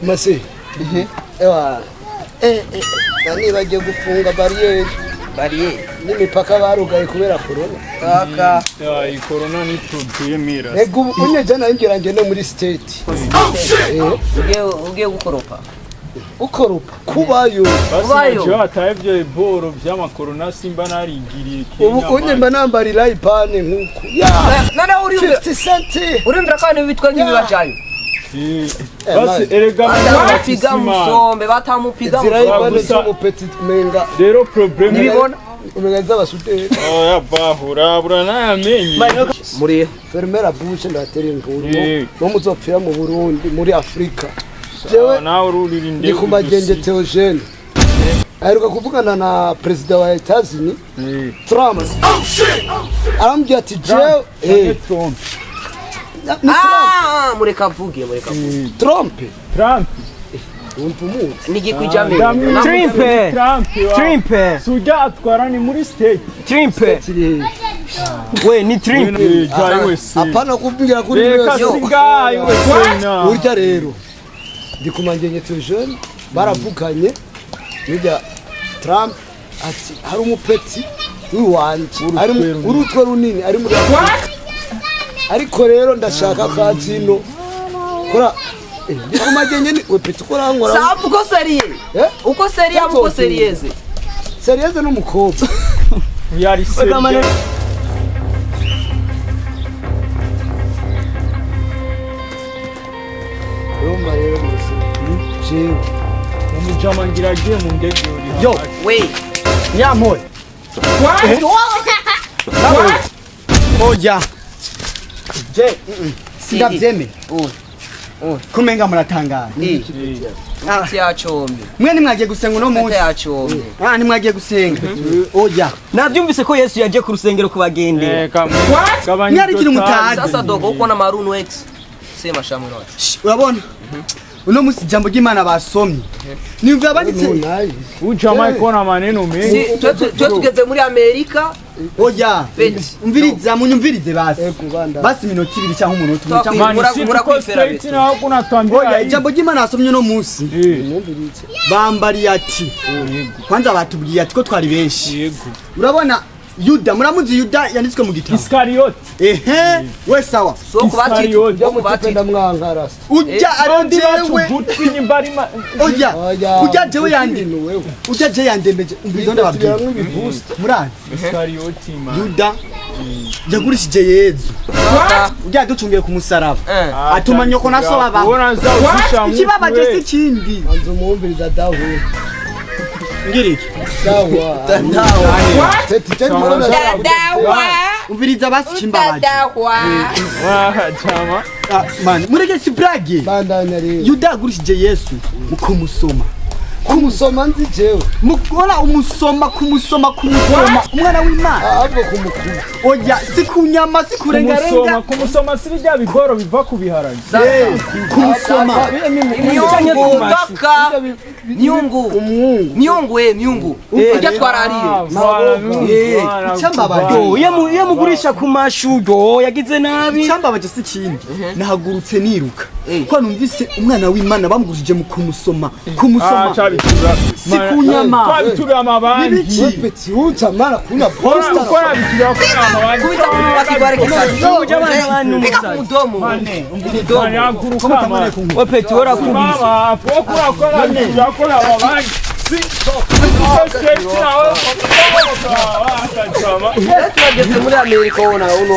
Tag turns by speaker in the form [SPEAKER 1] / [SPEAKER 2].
[SPEAKER 1] Masi. Ewa. Nani bagiye gufunga barriere n'imipaka barugaye kubera corona.
[SPEAKER 2] Kaka.
[SPEAKER 3] Iyi corona ni tubwimira.
[SPEAKER 1] Ego unyeje nangira ngende muri state.
[SPEAKER 2] Ugiye gukoropa.
[SPEAKER 1] Ukoropa kubayo.
[SPEAKER 3] Basi atavyo iboro vy'ama corona simba narigiriye
[SPEAKER 1] Ubu unye mba nambarira ipane nkuko.
[SPEAKER 2] Nana uri
[SPEAKER 1] 50 cent.
[SPEAKER 2] Urumva kandi bitwa nk'ibibajayo.
[SPEAKER 3] Basi erega
[SPEAKER 2] batamupiga musombe batamupiga
[SPEAKER 1] musombe cyo petit menga
[SPEAKER 3] rero problem
[SPEAKER 2] nibibona
[SPEAKER 1] umengaza basudere
[SPEAKER 3] oya bahura namenye
[SPEAKER 2] muri
[SPEAKER 1] fermera bouche ndatera inguru no muzopfira mu Burundi muri Afrika jewe
[SPEAKER 3] nawe ururira inde
[SPEAKER 1] ndi kumagenge Theogene aheruka kuvugana na president wa Etats-Unis Trump arambye ati jewe
[SPEAKER 3] Trump
[SPEAKER 2] mureka vuge
[SPEAKER 1] Trump
[SPEAKER 2] nigi kwijame
[SPEAKER 3] Trump suja atwarani muri state
[SPEAKER 1] Trump
[SPEAKER 2] we ni Trump
[SPEAKER 1] apana kuvugira kuri
[SPEAKER 3] wese
[SPEAKER 1] urya rero ndi kumangenge Theogene baravuganye nijya Trump ati hari umupeti w'iwanje ari urutwe runini ari muri ariko rero ndashaka kazino kora ndikumagenge ni upeti kora nkora
[SPEAKER 2] sapu ko seriye uko seriye uko seriyeze
[SPEAKER 1] seriyeze n'umukobwa
[SPEAKER 3] yari seriye
[SPEAKER 1] Roma rero jewe
[SPEAKER 3] umujama ngiragiye mu ndege
[SPEAKER 1] yo
[SPEAKER 2] we
[SPEAKER 1] nyamore oya je sindavyeme kumenga muratangara
[SPEAKER 2] cyacombe
[SPEAKER 1] mwe nimwagiye gusenga no munsi
[SPEAKER 2] cyacombe
[SPEAKER 1] nimwagiye gusenga oya
[SPEAKER 4] navyumvise ko Yesu yaje ku rusengero kubagendera
[SPEAKER 1] nyarikira umutazi
[SPEAKER 2] sasa dogo uko na Maroon X sema shamwe
[SPEAKER 1] urabona uno musi jambo ry'Imana basomye nimva banditse
[SPEAKER 3] ujama ikona maneno mengi
[SPEAKER 2] tugeze muri Amerika
[SPEAKER 1] oya umviriza munyumvirize basi minoti 2 cyangwa umunota
[SPEAKER 2] cyangwa
[SPEAKER 1] oya jambo ry'Imana basomye no musi bambari ati kwanza batubwiye ati ko twari benshi urabona Yuda muramuzi Yuda yanditswe mu gitabo
[SPEAKER 3] Iskariot
[SPEAKER 1] we sawa
[SPEAKER 2] so kubati
[SPEAKER 1] yo mutenda mwankara ujya arondiwe
[SPEAKER 3] gutwinyi mbarima
[SPEAKER 1] oya ujya jewe yandembe ujya je yandembeje umbizo ndababwira murani
[SPEAKER 3] Iskariot
[SPEAKER 1] Yuda yagurishije Yezu ujya ducungiye ku musaraba atuma nyoko naso baba ikibabaje se kindi anzo mumbiriza dawe ngiriki dawa umviriza basi chimbabaje
[SPEAKER 3] chama
[SPEAKER 1] man mureke sibrage bandanya rero Yuda agurishije Yesu kumusoma nzi jewe mukora kumusoma umwana w'Imana ahubwo kumukuru oya sikunyama sikurengarenga
[SPEAKER 3] kumusoma siri bya bigoro biva kubiharanye
[SPEAKER 1] kumusoma
[SPEAKER 2] myungu ujya twarariyo
[SPEAKER 1] cyambabaje
[SPEAKER 4] iyo mugurisha ku mashugo yagize nabi
[SPEAKER 1] cyambabaje si kindi nahagurutse niruka ko numvise umwana w'Imana bamugurije mu kumusoma sikunyama
[SPEAKER 3] twabitubira amabandi
[SPEAKER 1] bipeti uca mara kuna poster
[SPEAKER 3] ukora bitubira ko amabandi
[SPEAKER 2] kubita mu bakigware kisaje
[SPEAKER 4] uje abana bantu
[SPEAKER 2] mudomo
[SPEAKER 4] wepeti wora kubisa
[SPEAKER 3] mama fokura kora bitubira ko amabandi si
[SPEAKER 2] muri Amerika wona uno